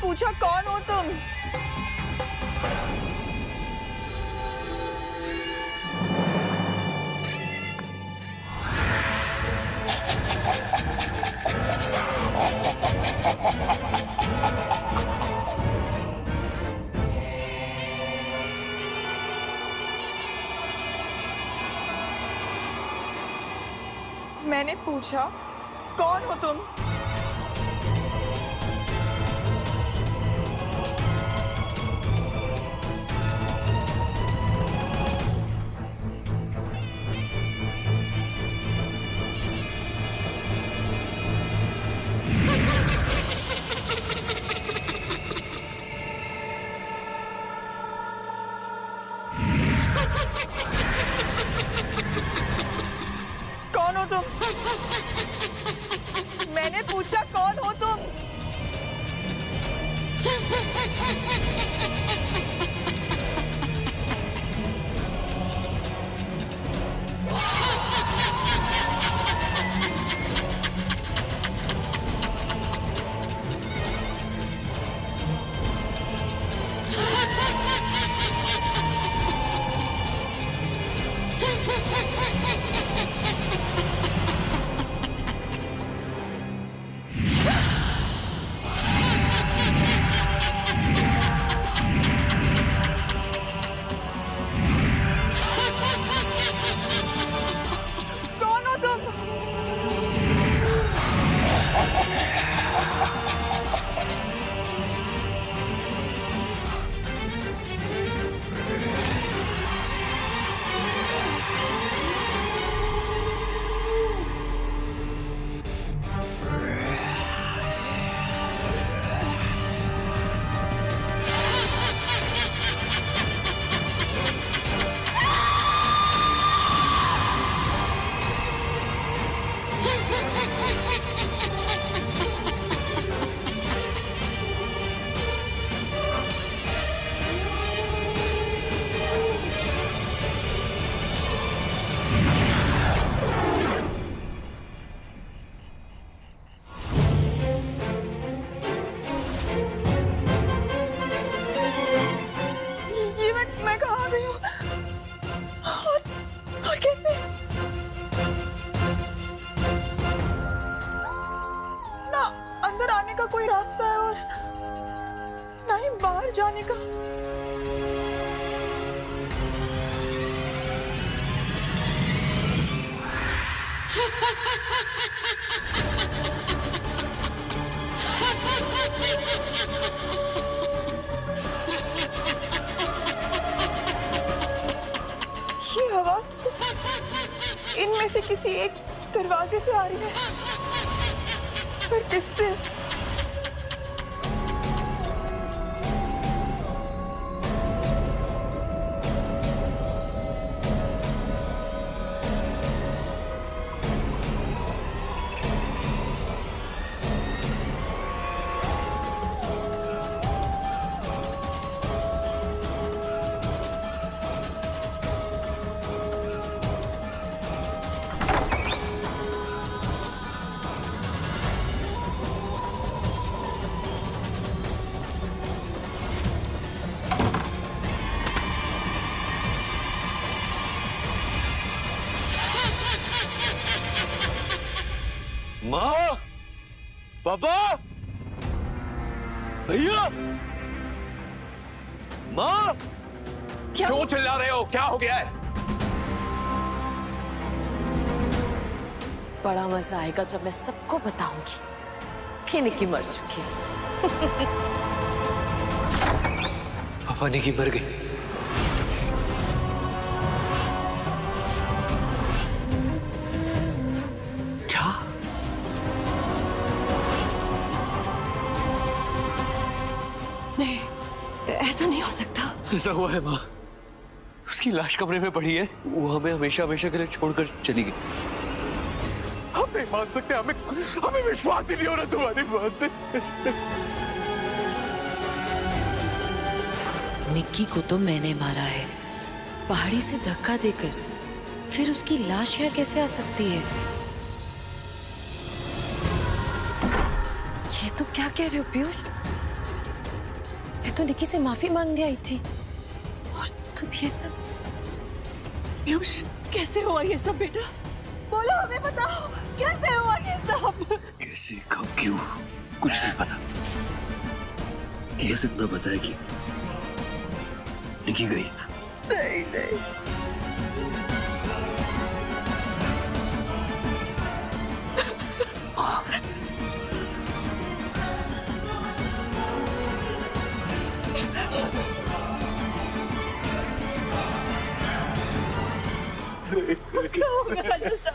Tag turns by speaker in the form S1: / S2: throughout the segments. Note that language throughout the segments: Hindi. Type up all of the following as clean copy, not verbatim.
S1: पूछा कौन हो तुम? मैंने पूछा कौन हो तुम? कौन हो तुम? मैंने पूछा कौन हो तुम? कौन हो तुम? ये मैं कहाँ गई हूँ? और कैसे? ना अंदर आने का कोई रास्ता है और ना ही बाहर जाने का। ये आवाज तो इनमें से किसी एक दरवाजे से आ रही है, पर किससे?
S2: माँ, पापा, भैया, माँ, क्यों चिल्ला रहे हो? क्या हो गया है?
S3: बड़ा मजा आएगा जब मैं सबको बताऊंगी कि निक्की मर चुकी है।
S2: पापा, निक्की मर गई। क्या?
S3: नहीं, ऐसा नहीं हो सकता।
S2: ऐसा हुआ है माँ। उसकी लाश कमरे में पड़ी है। वो हमें हमेशा हमेशा के लिए छोड़कर चली गई। हम नहीं मान सकते। हमें विश्वास ही नहीं हो रहा तुम्हारी बात पे।
S3: निक्की को तो मैंने मारा है, पहाड़ी से धक्का देकर। फिर उसकी लाश यहाँ कैसे आ सकती है? ये तुम क्या कह रहे हो पीयूष? मैं तो निकी से माफी मांगने आई थी और तुम ये सब।
S1: पीयूष, कैसे हुआ ये सब बेटा? बोलो, हमें बताओ, कैसे हुआ ये सब?
S2: कैसे, कब, क्यों, कुछ नहीं पता। ये इतना पता है कि निकी गई।
S1: नहीं नहीं,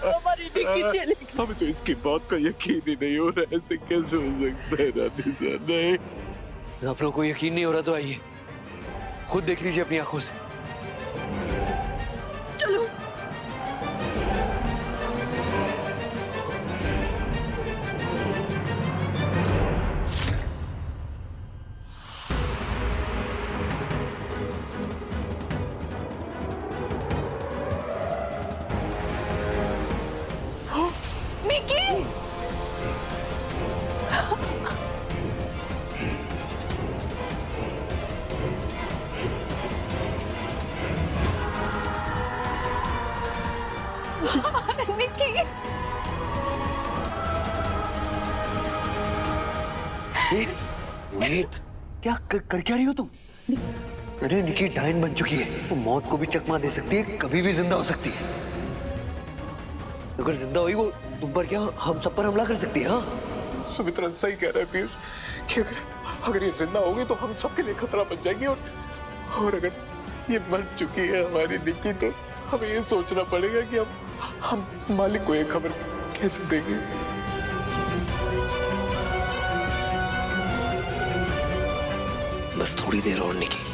S1: हमारी निकी चली गई।
S2: हमें तो इसकी बात का यकीन ही नहीं हो रहा है। ऐसे कैसे हो सकता है रानी सर? नहीं, आप लोगों को यकीन नहीं हो रहा तो आइए खुद देख लीजिए अपनी आंखों से।
S1: चलो। निकी! निकी!
S2: वेट, क्या कर क्या रही हो तुम? अरे निकी डायन बन चुकी है। वो मौत को भी चकमा दे सकती है, कभी भी जिंदा हो सकती है। अगर जिंदा हुई वो तुम पर क्या, हम सब पर हमला कर सकती है। हाँ,
S4: सुमित्रा सही कह रहा है पीयूष कि अगर ये जिंदा होगी तो हम सबके लिए खतरा बन जाएगी। और अगर ये मर चुकी है हमारी निकी, तो हमें ये सोचना पड़ेगा कि हम मालिक को ये खबर कैसे देंगे।
S2: बस थोड़ी देर और निकी,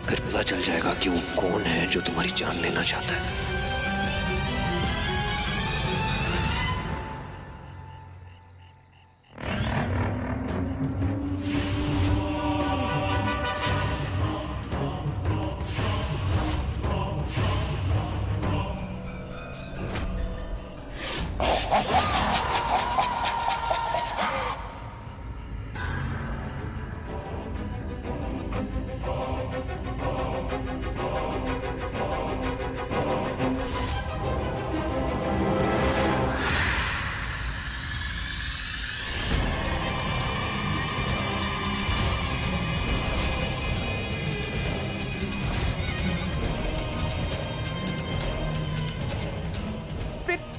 S2: फिर पता चल जाएगा कि वो कौन है जो तुम्हारी जान लेना चाहता है।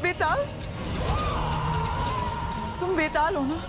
S1: बेताल, तुम बेताल हो ना?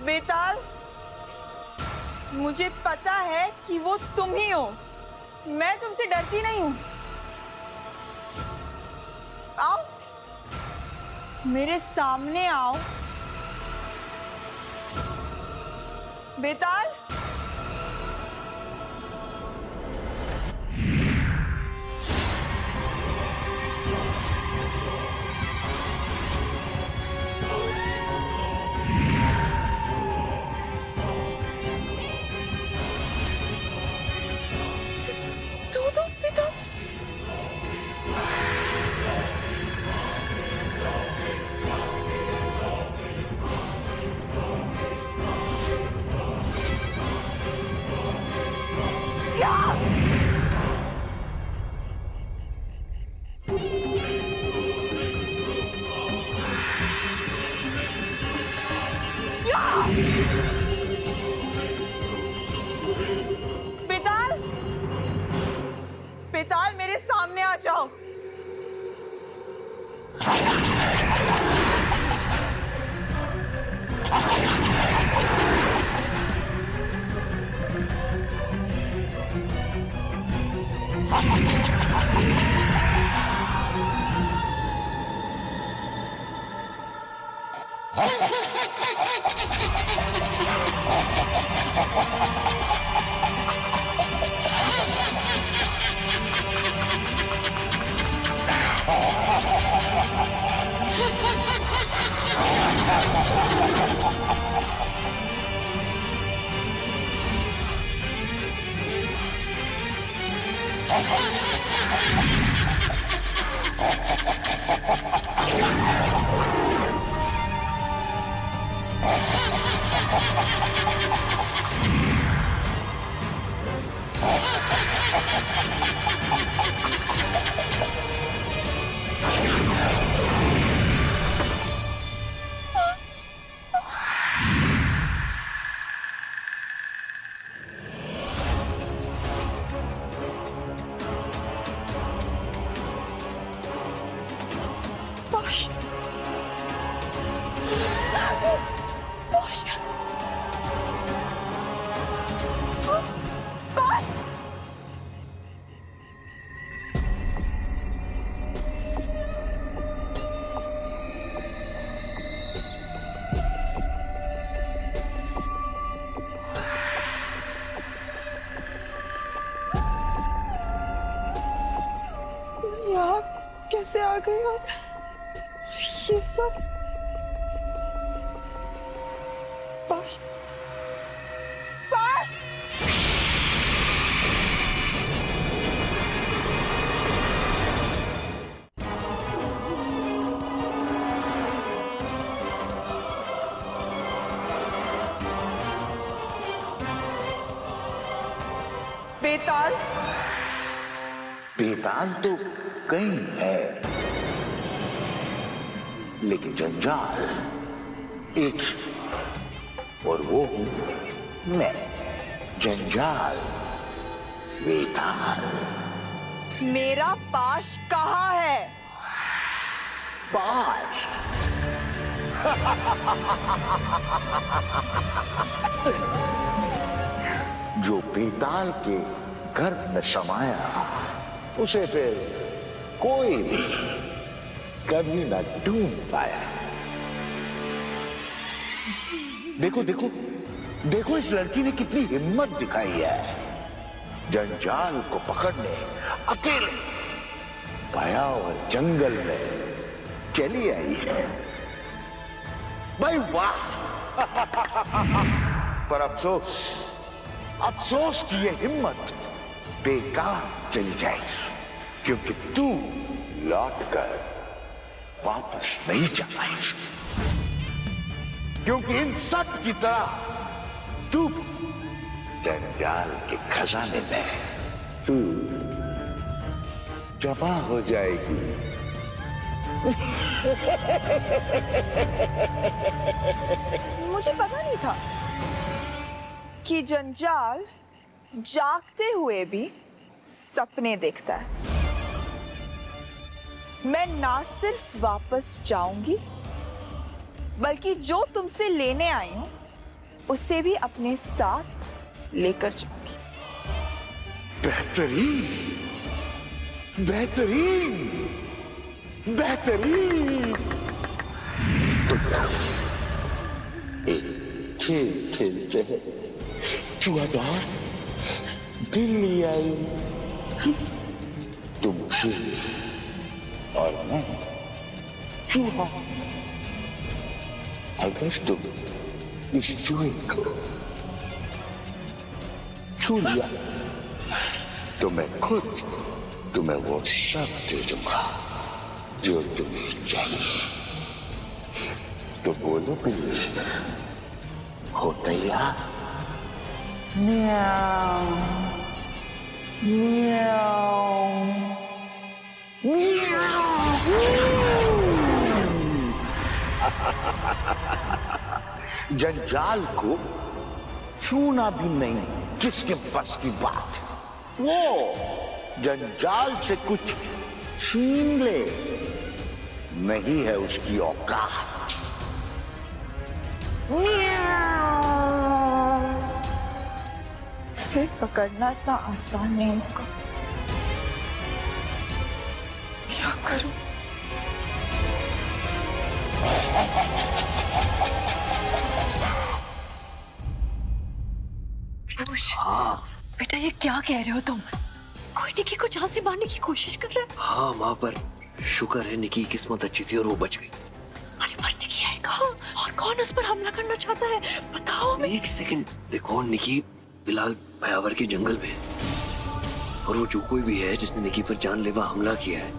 S1: बेताल, मुझे पता है कि वो तुम ही हो। मैं तुमसे डरती नहीं हूं। आओ, मेरे सामने आओ। बेताल, बेताल, बेताल मेरे सामने आ जाओ। Boş. Boş. Boş. यहाँ कैसे आ गए आप? ये सब पाश पाश बेताल,
S5: बेताल तो कहीं है, लेकिन जंजाल एक ही, और वो हूं मैं, जंजाल बेताल।
S1: मेरा पाश कहाँ है?
S5: पाश जो बेताल के घर में समाया, उसे फिर कोई भी कभी न ढूंढ पाया। देखो देखो देखो, इस लड़की ने कितनी हिम्मत दिखाई है, जंजाल को पकड़ने अकेले भयावह जंगल में चली आई है। भाई वाह! पर अफसोस, अफसोस की ये हिम्मत बेकार चली जाएगी, क्योंकि तू लौटकर वापस नहीं जा पाएगी, क्योंकि इन सब की तरह तू जंजाल के खजाने में तू जमा हो जाएगी।
S1: मुझे पता नहीं था कि जंजाल जागते हुए भी सपने देखता है। मैं ना सिर्फ वापस जाऊंगी, बल्कि जो तुमसे लेने आई हूं उसे भी अपने साथ लेकर जाऊंगी।
S5: बेहतरीन, बेहतरीन, बेहतरीन। तो एक खेल खेलते हैं, चुआदार दिल्ली आई, तुम चूहे और मैं चूहा। अगर तुम इस चूहे को छू लिया तो मैं खुद तुम्हें वो सब दे दूंगा जो तुम्हें चाहिए। तो बोलो बिल्ली, हो तैयार? म्याऊ म्याऊ म्याऊ। जंजाल को छूना भी नहीं जिसके बस की बात है। वो जंजाल से कुछ छीन ले, नहीं है उसकी औकात।
S1: इसे पकड़ना इतना आसान नहीं होगा। क्या करूं?
S3: बेटा ये क्या कह रहे हो तुम? कोई निकी को जान से मारने की कोशिश कर रहा है।
S2: हाँ माँ, पर शुक्र है निकी की किस्मत अच्छी थी और वो बच गई।
S3: अरे पर निकी है कहाँ और कौन उस पर हमला करना चाहता है? बताओ हमें।
S2: एक सेकंड, देखो निकी फिलहाल भयावर के जंगल में है और वो जो कोई भी है जिसने निकी पर जानलेवा हमला किया है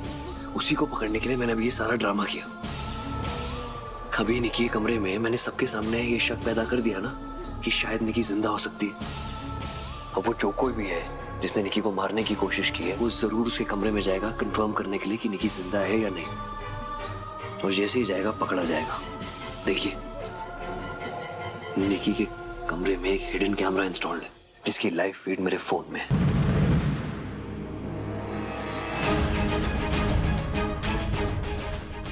S2: उसी को पकड़ने के लिए मैंने अभी ये सारा ड्रामा किया। अभी निकी के कमरे में मैंने सबके सामने ये शक पैदा कर दिया ना कि शायद निकी जिंदा हो सकती है। अब वो जो कोई भी है जिसने निकी को मारने की कोशिश की है वो जरूर उसके कमरे में जाएगा कंफर्म करने के लिए कि निकी जिंदा है या नहीं। और जैसे ही जाएगा पकड़ा जाएगा। देखिए निकी के कमरे में एक हिडन कैमरा इंस्टॉल्ड है जिसकी लाइव फीड मेरे फोन में है।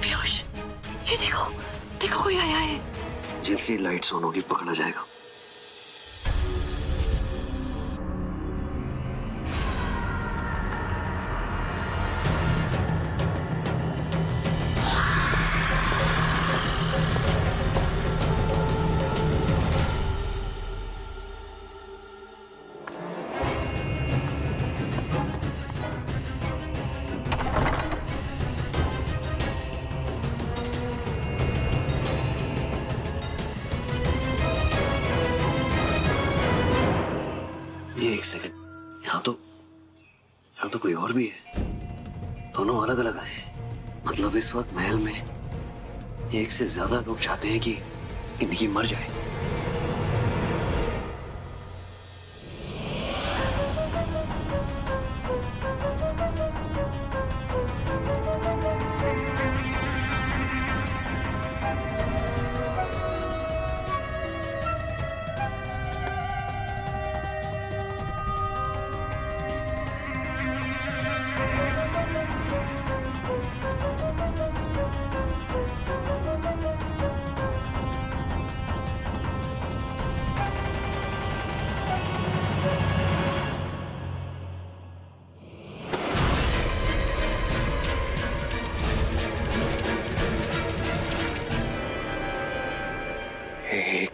S3: पीयूष ये देखो, देखो कोई आया है।
S2: जैसे ही लाइट्स ऑन होगी पकड़ा जाएगा। एक सेकंड, यहाँ तो कोई और भी है। दोनों अलग अलग आए हैं। मतलब इस वक्त महल में एक से ज्यादा लोग चाहते हैं कि निकी मर जाए।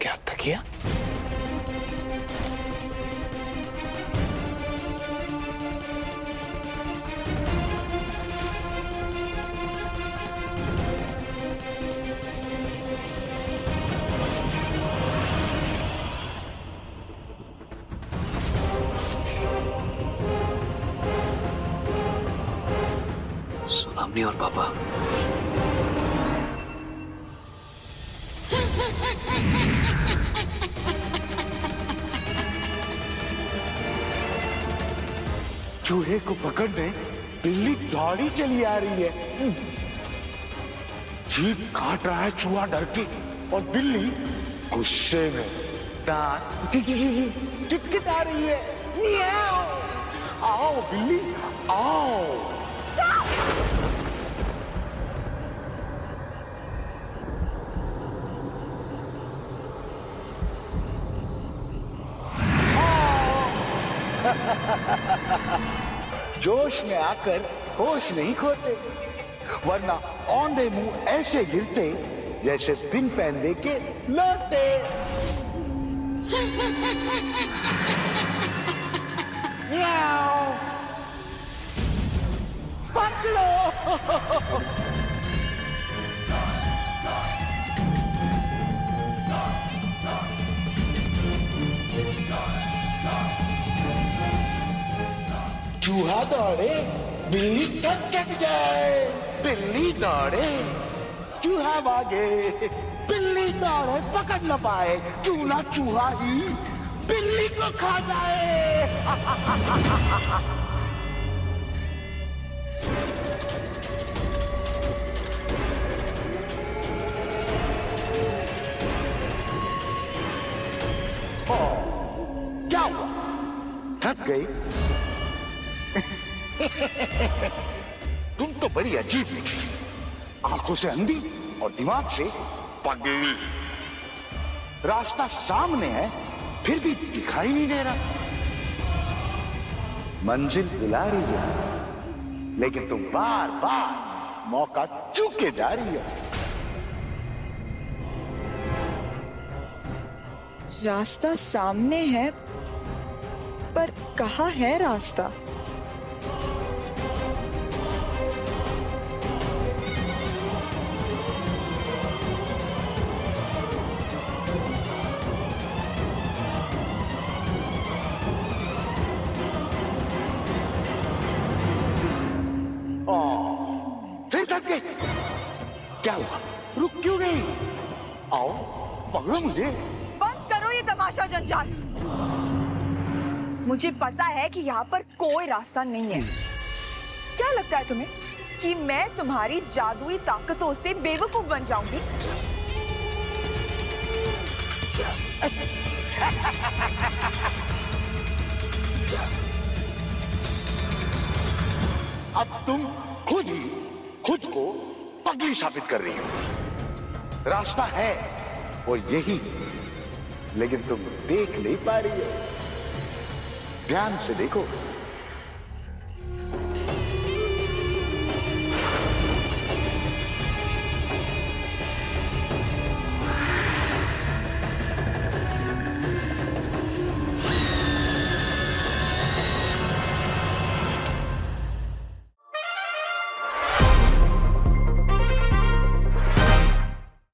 S5: क्या तकिया?
S2: सुदामनी और पापा।
S5: चूहे को पकड़ने बिल्ली दौड़ी चली आ रही है। जीभ काट रहा है चूहा डर के और बिल्ली गुस्से में दांत टिटकिटा रही है। मियाओ! आओ बिल्ली आओ। जोश में आकर होश नहीं खोते, वरना औंधे मुंह ऐसे गिरते जैसे बिन पहनने के लौटे। पकड़ो। चूहा दौड़े बिल्ली थक जाए, बिल्ली दौड़े चूहा भागे, बिल्ली दौड़े पकड़ न पाए, क्यों ना चूहा ही बिल्ली को खा जाए। थक गई? तुम तो बड़ी अजीब निकली, आंखों से अंधी और दिमाग से पगली। रास्ता सामने है फिर भी दिखाई नहीं दे रहा। मंजिल बुला रही है लेकिन तुम बार बार मौका चूके जा रही हो।
S1: रास्ता सामने है, पर कहाँ है रास्ता?
S5: फिर थक गई? क्या हुआ, रुक क्यों गई? आओ पकड़ो मुझे।
S1: बंद करो ये तमाशा जंजाल। मुझे पता है कि यहाँ पर कोई रास्ता नहीं है। क्या लगता है तुम्हें कि मैं तुम्हारी जादुई ताकतों से बेवकूफ बन जाऊंगी?
S5: अब तुम खुद को पगली साबित कर रही हो। रास्ता है वो यही, लेकिन तुम देख नहीं पा रही हो। ध्यान से देखो,